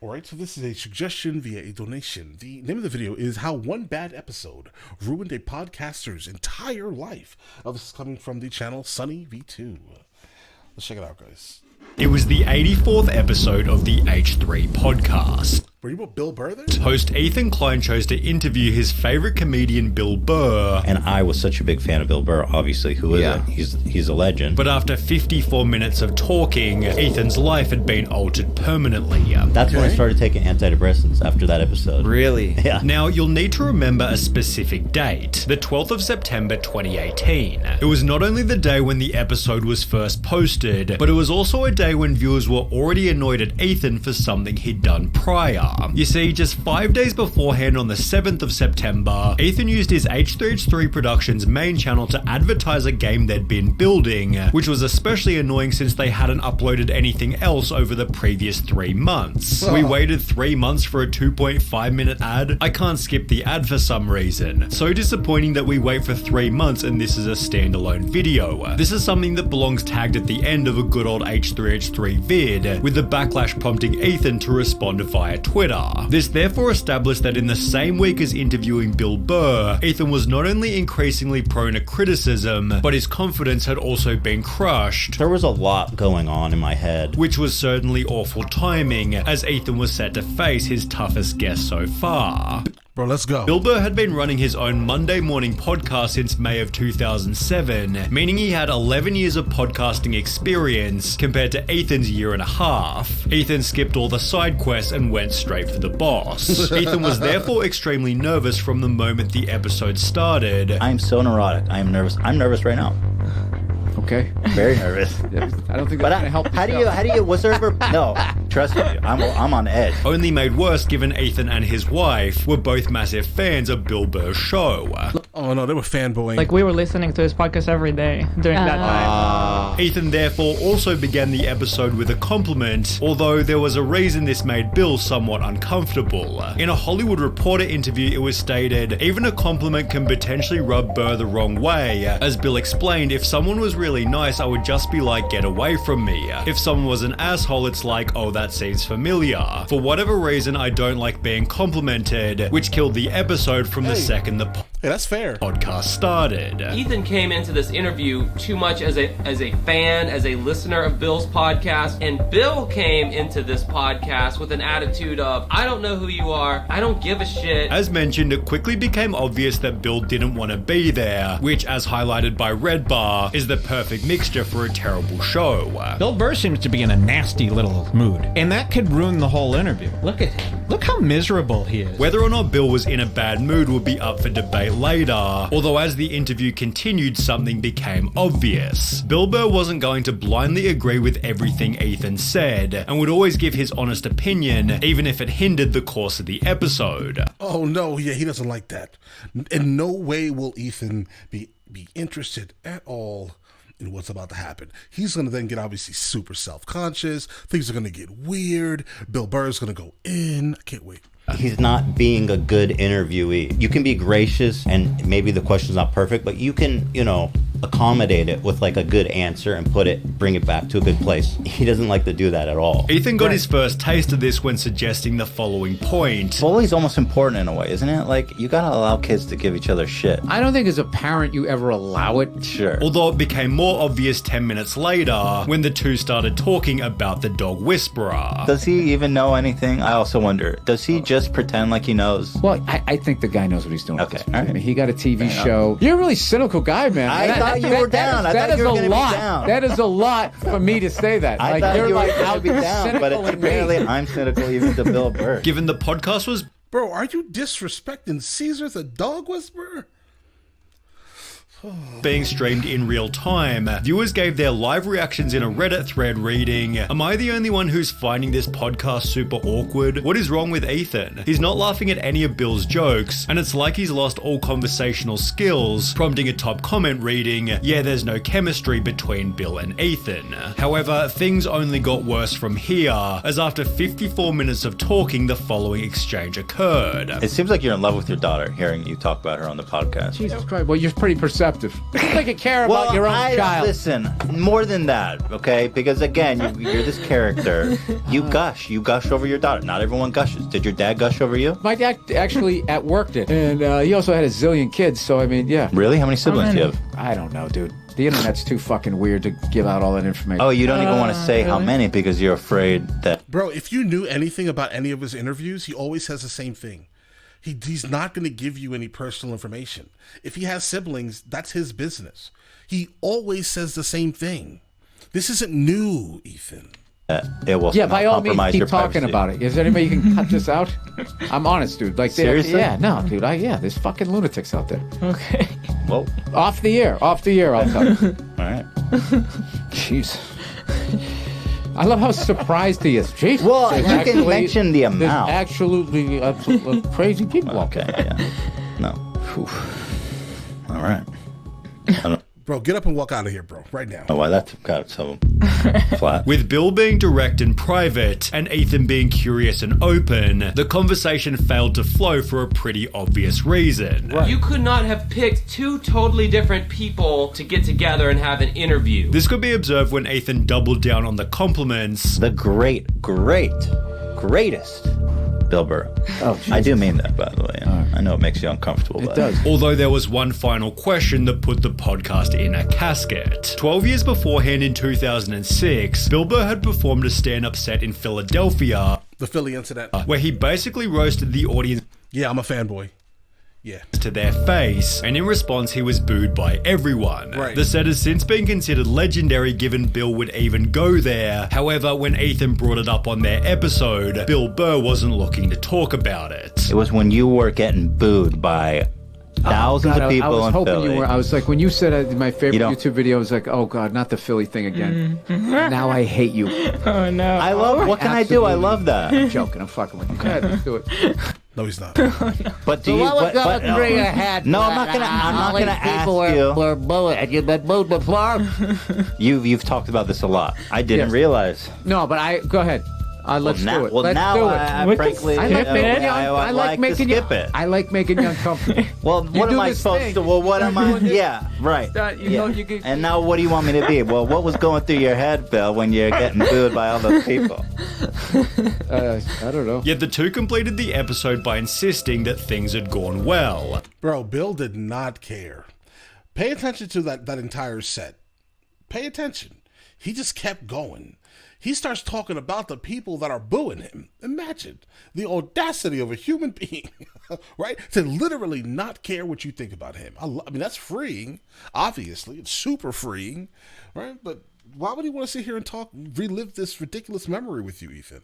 Alright, so this is a suggestion via a donation. The name of the video is How One Bad Episode Ruined a Podcaster's Entire Life. This is coming from the channel Sunny V2. Let's check it out, guys. It was the 84th episode of the H3 podcast. Were you about Bill Burr there? Host Ethan Klein chose to interview his favorite comedian Bill Burr. And I was such a big fan of Bill Burr, obviously. Who isn't? He's a legend. But after 54 minutes of talking, Ethan's life had been altered permanently. That's when I started taking antidepressants after that episode. Really? Yeah. Now, you'll need to remember a specific date, the 12th of September 2018. It was not only the day when the episode was first posted, but it was also a day when viewers were already annoyed at Ethan for something he'd done prior. You see, just 5 days beforehand on the 7th of September, Ethan used his H3H3 Productions main channel to advertise a game they'd been building, which was especially annoying since they hadn't uploaded anything else over the previous 3 months. We waited 3 months for a 2.5 minute ad. I can't skip the ad for some reason. So disappointing that we wait for 3 months and this is a standalone video. This is something that belongs tagged at the end of a good old H3H3 vid, with the backlash prompting Ethan to respond via Twitter. This therefore established that in the same week as interviewing Bill Burr, Ethan was not only increasingly prone to criticism, but his confidence had also been crushed. There was a lot going on in my head. Which was certainly awful timing, as Ethan was set to face his toughest guest so far. Bro, let's go. Bill Burr had been running his own Monday morning podcast since May of 2007, meaning he had 11 years of podcasting experience compared to Ethan's year and a half. Ethan skipped all the side quests and went straight for the boss. Ethan was therefore extremely nervous from the moment the episode started. I'm so neurotic. I am nervous. I'm nervous right now. Okay. Very nervous. I don't think that's going to help. How do you, was there ever, no, trust me, I'm on edge. Only made worse given Ethan and his wife were both massive fans of Bill Burr's show. Oh no, they were fanboying. Like, we were listening to his podcast every day during that time. Ethan therefore also began the episode with a compliment, although there was a reason this made Bill somewhat uncomfortable. In a Hollywood Reporter interview, it was stated, even a compliment can potentially rub Burr the wrong way. As Bill explained, if someone was really nice, I would just be like, get away from me. If someone was an asshole, it's like, oh, that seems familiar. For whatever reason, I don't like being complimented, which killed the episode from the second the that's fair. podcast started. Ethan came into this interview too much as a fan, as a listener of Bill's podcast, and Bill came into this podcast with an attitude of, I don't know who you are, I don't give a shit. As mentioned, it quickly became obvious that Bill didn't want to be there, which, as highlighted by Red Bar, is the perfect mixture for a terrible show. Bill Burr seems to be in a nasty little mood, and that could ruin the whole interview. Look at him. Look how miserable he is. Whether or not Bill was in a bad mood would be up for debate later, although as the interview continued, something became obvious. Bill Burr wasn't going to blindly agree with everything Ethan said, and would always give his honest opinion, even if it hindered the course of the episode. Oh no, yeah, he doesn't like that. In no way will Ethan be interested at all in what's about to happen. He's going to then get obviously super self-conscious. Things are going to get weird. Bill Burr's going to go in. I can't wait. He's not being a good interviewee. You can be gracious and maybe the question's not perfect, but you can, accommodate it with like a good answer and bring it back to a good place. He doesn't like to do that at all. Ethan got his first taste of this when suggesting the following point. Bullying's almost important in a way, isn't it? Like, you gotta allow kids to give each other shit. I don't think as a parent you ever allow it. Sure. Although it became more obvious 10 minutes later when the two started talking about the dog whisperer. Does he even know anything? I also wonder, does he just pretend like he knows? Well, I think the guy knows what he's doing. Okay, all right. right. I mean, he got a TV show. You're a really cynical guy, man. I thought you were down. I thought you were going to be down. That is a lot for me to say that. I thought you're you were like going to out be down, but apparently I'm cynical even to Bill Burr. Given the podcast was Bro, are you disrespecting Caesar the dog whisperer? being streamed in real time, viewers gave their live reactions in a Reddit thread reading, "Am I the only one who's finding this podcast super awkward? What is wrong with Ethan? He's not laughing at any of Bill's jokes, and it's like he's lost all conversational skills," prompting a top comment reading, "Yeah, there's no chemistry between Bill and Ethan." However, things only got worse from here, as after 54 minutes of talking, the following exchange occurred. It seems like you're in love with your daughter, hearing you talk about her on the podcast. Jesus Christ. Well, you're pretty perceptive. receptive. You think you care about your own child. Listen, more than that, okay? Because again, you're this character. You gush over your daughter. Not everyone gushes. Did your dad gush over you? My dad actually at work did. And he also had a zillion kids, so I mean, yeah. Really? How many siblings do you have? I don't know, dude. The internet's too fucking weird to give out all that information. Oh, you don't even want to say how many because you're afraid that... Bro, if you knew anything about any of his interviews, he always says the same thing. He's not going to give you any personal information. If he has siblings, that's his business. He always says the same thing. This isn't new, Ethan. It will by all means, compromise keep your talking privacy. about it. Is there anybody you can cut this out? I'm honest, dude. Like, Seriously? Yeah, no, dude. There's fucking lunatics out there. Okay. Well, Off the air, I'll cut it. all right. Jeez. I love how surprised he is. Jeez. Well, There's you can mention the amount. There's absolutely crazy people out Okay, there. yeah. No. Whew. All right. I don't Bro, get up and walk out of here, bro, right now. know why that got so flat. With Bill being direct and private, and Ethan being curious and open, the conversation failed to flow for a pretty obvious reason. You could not have picked two totally different people to get together and have an interview. This could be observed when Ethan doubled down on the compliments. The greatest Bill Burr. Oh, I do mean that, by the way. I know it makes you uncomfortable. It does. Although there was one final question that put the podcast in a casket. 12 years beforehand in 2006, Bill Burr had performed a stand-up set in Philadelphia The Philly incident. where he basically roasted the audience Yeah, I'm a fanboy. Yeah. to their face, and in response he was booed by everyone. Right. The set has since been considered legendary given Bill would even go there. However, when Ethan brought it up on their episode, Bill Burr wasn't looking to talk about it. It was when you were getting booed by thousands God, of people I was in hoping Philly. you were. I was like, when you said my favorite You don't- YouTube video, I was like, oh God, not the Philly thing again. Now I hate you. Oh no. I love. What can I do? I love that. I'm joking. I'm fucking with you. Go ahead, let's do it. No, he's not. But do you? But, no, I'm not gonna. I'm not gonna ask you. Were bullet. You've been moved before. You've talked about this a lot. I didn't Yes. realize. No, but go ahead. Let's do it. Well, Let's now do it. I What frankly, the I like skip making it? you. I like making to you. skip it. I like making you uncomfortable. Well, what do am I this supposed thing. to? Well, what am I? doing this. Yeah, right. You Yeah. know, you can- And now, what do you want me to be? Well, what was going through your head, Bill, when you're getting booed by all those people? I don't know. Yet the two completed the episode by insisting that things had gone well. Bro, Bill did not care. Pay attention to that entire set. Pay attention. He just kept going. He starts talking about the people that are booing him. Imagine the audacity of a human being, right? To literally not care what you think about him. I mean, that's freeing. Obviously, it's super freeing, right? But why would he want to sit here and relive this ridiculous memory with you, Ethan?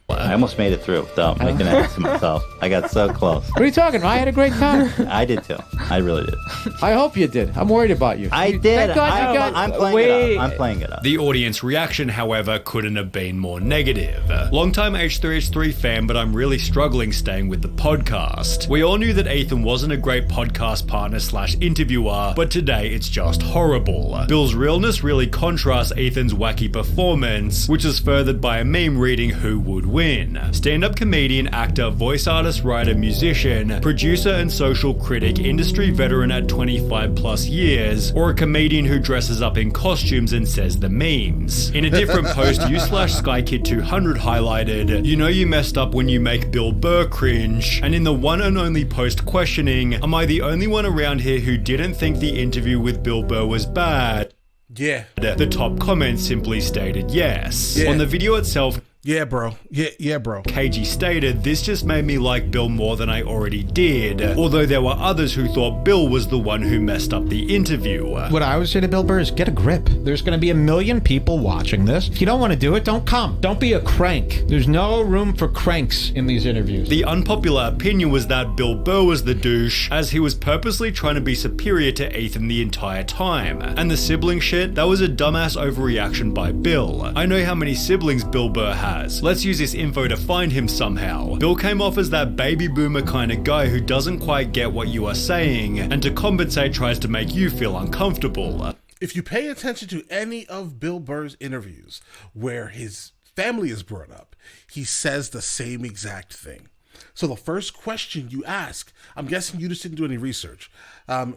I almost made it through without making an ass of myself. I got so close. What are you talking about? I had a great time. I did too. I really did. I hope you did. I'm worried about you. I did. Thank God you got. I'm playing it up. I'm playing it up. The audience reaction, however, couldn't have been more negative. Longtime H3H3 fan, but I'm really struggling staying with the podcast. We all knew that Ethan wasn't a great podcast partner / interviewer, but today it's just horrible. Bill's realness really contrasts Ethan's wacky performance, which is furthered by a meme reading who would win. Stand-up comedian, actor, voice artist, writer, musician, producer and social critic, industry veteran at 25 plus years, or a comedian who dresses up in costumes and says the memes. In a different post, you / SkyKid200 highlighted, "You know you messed up when you make Bill Burr cringe," and in the one and only post questioning, "Am I the only one around here who didn't think the interview with Bill Burr was bad?" Yeah. The top comment simply stated yes. Yeah. On the video itself, Yeah, bro. Yeah, bro. KG stated, "This just made me like Bill more than I already did," although there were others who thought Bill was the one who messed up the interview. What I would say to Bill Burr is get a grip. There's going to be 1 million people watching this. If you don't want to do it, don't come. Don't be a crank. There's no room for cranks in these interviews. The unpopular opinion was that Bill Burr was the douche, as he was purposely trying to be superior to Ethan the entire time. And the sibling shit, that was a dumbass overreaction by Bill. I know how many siblings Bill Burr has. Let's use this info to find him somehow. Bill came off as that baby boomer kind of guy who doesn't quite get what you are saying, and to compensate tries to make you feel uncomfortable. If you pay attention to any of Bill Burr's interviews where his family is brought up, he says the same exact thing. So the first question you ask, I'm guessing you just didn't do any research.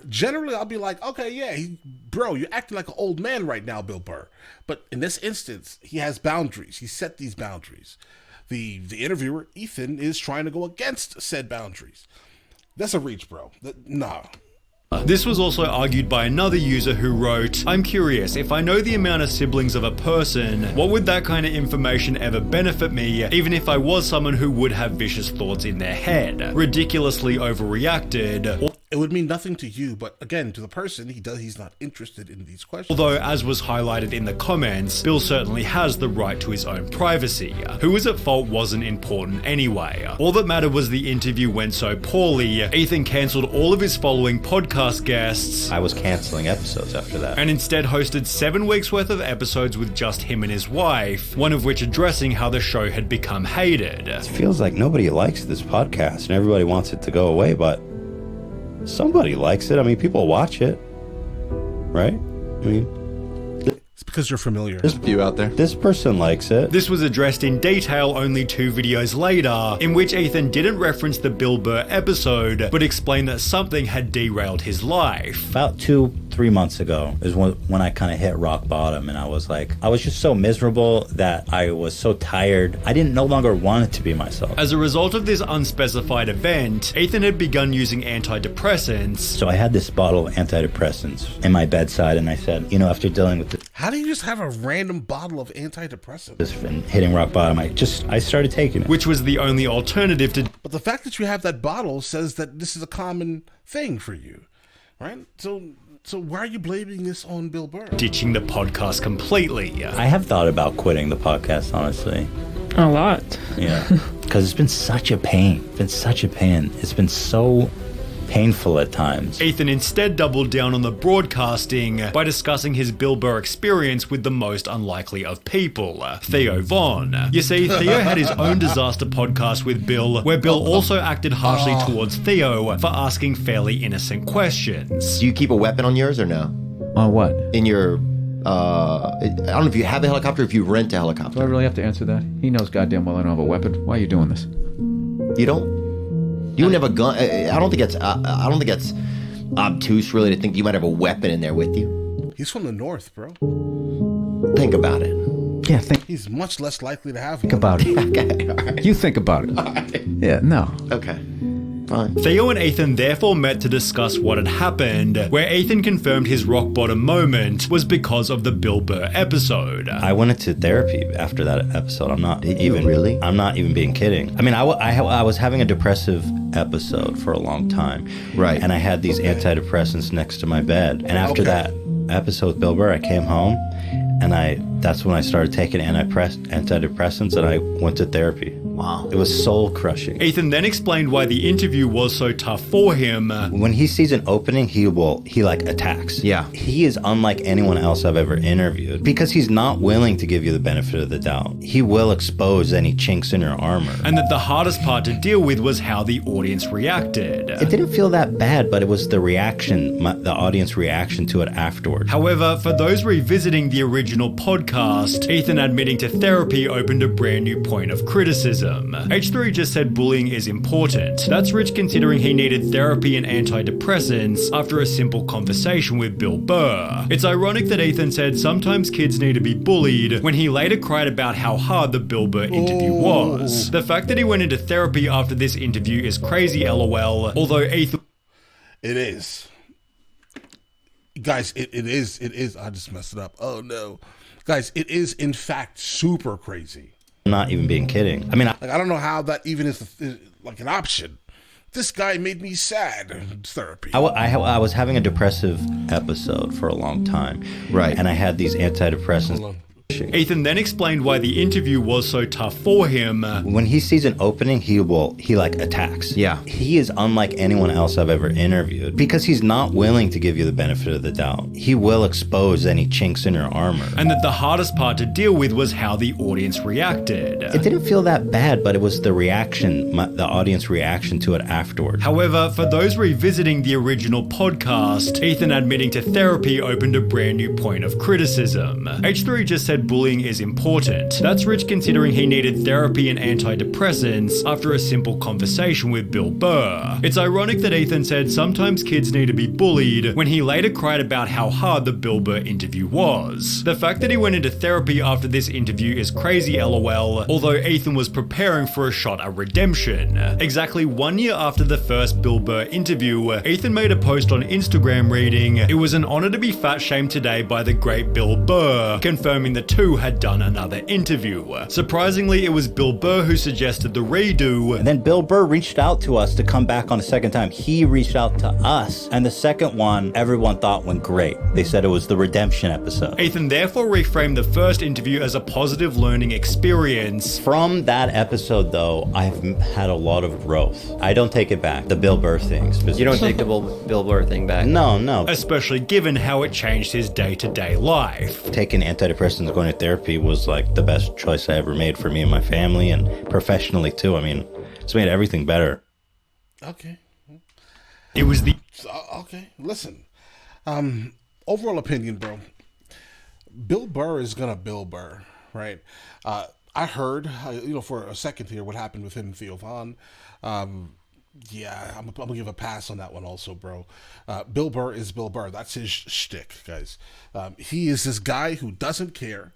Generally, I'll be like, okay, yeah, bro, you're acting like an old man right now, Bill Burr. But in this instance, he has boundaries. He set these boundaries. The interviewer, Ethan, is trying to go against said boundaries. That's a reach, bro. Nah. This was also argued by another user who wrote, "I'm curious, if I know the amount of siblings of a person, what would that kind of information ever benefit me, even if I was someone who would have vicious thoughts in their head? Ridiculously overreacted." It would mean nothing to you, but again, to the person, he's not interested in these questions. Although, as was highlighted in the comments, Bill certainly has the right to his own privacy. Who was at fault wasn't important anyway. All that mattered was the interview went so poorly, Ethan cancelled all of his following podcast guests. I was canceling episodes after that. And instead hosted 7 weeks worth of episodes with just him and his wife, one of which addressing how the show had become hated. It feels like nobody likes this podcast and everybody wants it to go away, but somebody likes it. I mean, people watch it, right? I mean, it's because you're familiar. There's a few out there. This person likes it. This was addressed in detail only 2 videos later, in which Ethan didn't reference the Bill Burr episode, but explained that something had derailed his life. About 2-3 months ago is when I kind of hit rock bottom, and I was just so miserable that I was so tired. I no longer wanted to be myself. As a result of this unspecified event, Ethan had begun using antidepressants. So I had this bottle of antidepressants in my bedside, and I said, after dealing with this, how do you just have a random bottle of antidepressants? And hitting rock bottom, I started taking it. Which was the only alternative to... But the fact that you have that bottle says that this is a common thing for you, right? So why are you blaming this on Bill Burr? Ditching the podcast completely. I have thought about quitting the podcast, honestly. A lot. Yeah. Because it's been such a pain. It's been so painful at times. Ethan instead doubled down on the broadcasting by discussing his Bill Burr experience with the most unlikely of people, Theo Von. You see, Theo had his own disaster podcast with Bill, where Bill also acted harshly towards Theo for asking fairly innocent questions. Do you keep a weapon on yours or no? On what? In your, I don't know if you have a helicopter or if you rent a helicopter. Do I really have to answer that? He knows goddamn well I don't have a weapon. Why are you doing this? You don't? You don't have a gun? I don't think it's obtuse really to think you might have a weapon in there with you. He's from the north, bro. Think about it. Yeah, He's much less likely to have think one. about it. Okay, all right. You think about it. All right. Yeah, no. Okay. Fine. Theo and Ethan therefore met to discuss what had happened, where Ethan confirmed his rock bottom moment was because of the Bill Burr episode. I went into therapy after that episode. I'm not really? I'm not even being kidding. I mean, I was having a depressive episode for a long time. Right. And I had these antidepressants next to my bed. And after that episode with Bill Burr, I came home and that's when I started taking antidepressants and I went to therapy. Wow. It was soul crushing. Ethan then explained why the interview was so tough for him. When he sees an opening, he attacks. Yeah. He is unlike anyone else I've ever interviewed because he's not willing to give you the benefit of the doubt. He will expose any chinks in your armor. And that the hardest part to deal with was how the audience reacted. It didn't feel that bad, but it was the reaction, the audience reaction to it afterward. However, for those revisiting the original podcast, Ethan admitting to therapy opened a brand new point of criticism. H3 just said bullying is important. That's rich considering he needed therapy and antidepressants after a simple conversation with Bill Burr. It's ironic that Ethan said sometimes kids need to be bullied when he later cried about how hard the Bill Burr interview was. The fact that he went into therapy after this interview is crazy, lol, although Ethan... It is. Guys, it is. I just messed it up. Oh no. Guys, it is in fact super crazy. I'm not even being kidding. I mean, I don't know how that even is like an option. This guy made me sad. Therapy. I was having a depressive episode for a long time. Right. And I had these antidepressants. Ethan then explained why the interview was so tough for him. When he sees an opening, he attacks. Yeah. He is unlike anyone else I've ever interviewed because he's not willing to give you the benefit of the doubt. He will expose any chinks in your armor. And that the hardest part to deal with was how the audience reacted. It didn't feel that bad, but it was the reaction, the audience reaction to it afterward. However, for those revisiting the original podcast, Ethan admitting to therapy opened a brand new point of criticism. H3 just said said bullying is important. That's rich considering he needed therapy and antidepressants after a simple conversation with Bill Burr. It's ironic that Ethan said sometimes kids need to be bullied when he later cried about how hard the Bill Burr interview was. The fact that he went into therapy after this interview is crazy lol, although Ethan was preparing for a shot at redemption. Exactly 1 year after the first Bill Burr interview, Ethan made a post on Instagram reading, "It was an honor to be fat shamed today by the great Bill Burr," confirming the two had done another interview. Surprisingly, it was Bill Burr who suggested the redo. And then Bill Burr reached out to us to come back on a second time. He reached out to us. And the second one, everyone thought went great. They said it was the redemption episode. Ethan therefore reframed the first interview as a positive learning experience. From that episode, though, I've had a lot of growth. I don't take it back. The Bill Burr things. You don't take the Bill Burr thing back? No. Especially given how it changed his day-to-day life. Taking antidepressants and going to therapy was like the best choice I ever made for me and my family, and professionally too. I mean, it's made everything better. Okay. It was the... Okay, listen. Overall opinion, bro. Bill Burr is gonna Bill Burr, right? I heard, for a second here, what happened with him and Theo Von. Yeah, I'm gonna give a pass on that one also, bro. Bill Burr is Bill Burr. That's his shtick, guys. He is this guy who doesn't care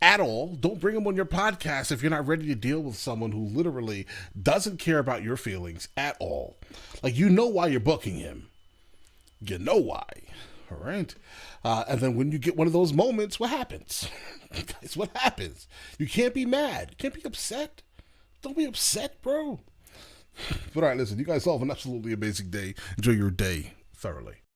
at all. Don't bring him on your podcast if you're not ready to deal with someone who literally doesn't care about your feelings at all. Like, you know why you're booking him. You know why. All right. And then when you get one of those moments, what happens? Guys, what happens? You can't be mad. You can't be upset. Don't be upset, bro. But all right, listen, you guys all have an absolutely amazing day. Enjoy your day thoroughly.